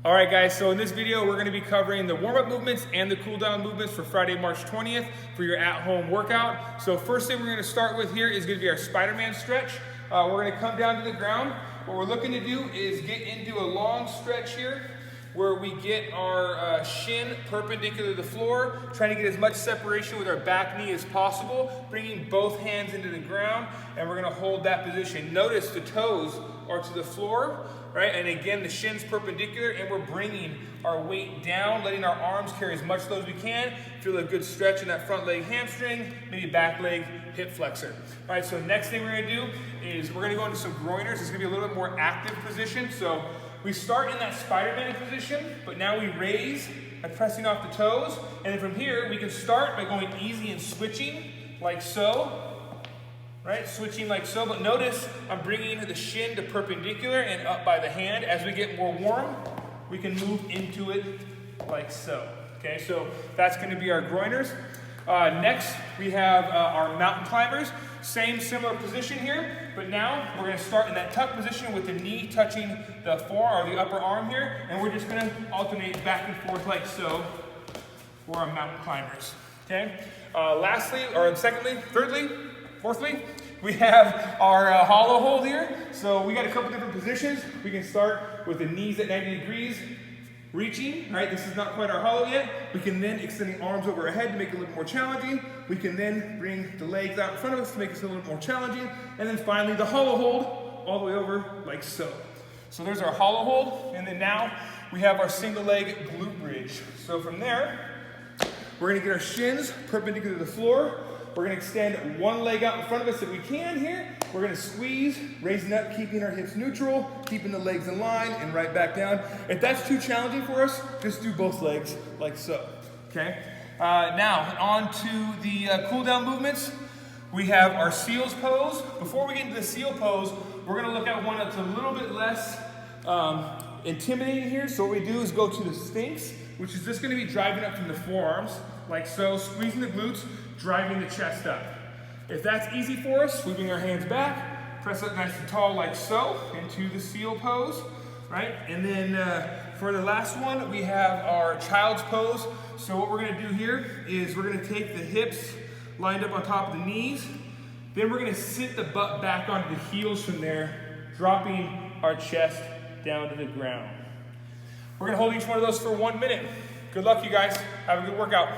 All right, guys, so in this video, we're gonna be covering the warm-up movements and the cool-down movements for Friday, March 20th for your at-home workout. So first thing we're gonna start with here is gonna be our Spider-Man stretch. We're gonna come down to the ground. What we're looking to do is get into a long stretch here where we get our shin perpendicular to the floor, trying to get as much separation with our back knee as possible, bringing both hands into the ground, and we're gonna hold that position. Notice the toes are to the floor, right? And again, the shin's perpendicular, and we're bringing our weight down, letting our arms carry as much load as we can. Feel a good stretch in that front leg hamstring, maybe back leg hip flexor. All right, so next thing we're gonna do is we're gonna go into some groiners. It's gonna be a little bit more active position. So we start in that Spider-Man position, but now we raise by pressing off the toes. And then from here, we can start by going easy and switching like so. Right, switching like so, but notice I'm bringing the shin to perpendicular and up by the hand. As we get more warm, we can move into it like so. Okay, so that's going to be our groiners. Next, we have our mountain climbers. Same similar position here, but now we're going to start in that tuck position with the knee touching the forearm or the upper arm here, and we're just going to alternate back and forth like so for our mountain climbers. Okay. Fourthly, we have our hollow hold here. So we got a couple different positions. We can start with the knees at 90 degrees, reaching, right? This is not quite our hollow yet. We can then extend the arms over our head to make it a little more challenging. We can then bring the legs out in front of us to make it a little more challenging. And then finally the hollow hold all the way over like so. So there's our hollow hold. And then now we have our single leg glute bridge. So from there, we're gonna get our shins perpendicular to the floor. We're gonna extend one leg out in front of us if we can here. We're gonna squeeze, raising up, keeping our hips neutral, keeping the legs in line, and right back down. If that's too challenging for us, just do both legs like so, okay? Now, on to the cool down movements. We have our seals pose. Before we get into the seal pose, we're gonna look at one that's a little bit less intimidating here. So what we do is go to the Sphinx, which is just gonna be driving up from the forearms, like so, squeezing the glutes, driving the chest up. If that's easy for us, we bring our hands back, press up nice and tall like so, into the seal pose, right? And then for the last one, we have our child's pose. So what we're gonna do here is we're gonna take the hips lined up on top of the knees, then we're gonna sit the butt back onto the heels from there, dropping our chest down to the ground. We're gonna hold each one of those for 1 minute. Good luck, you guys. Have a good workout.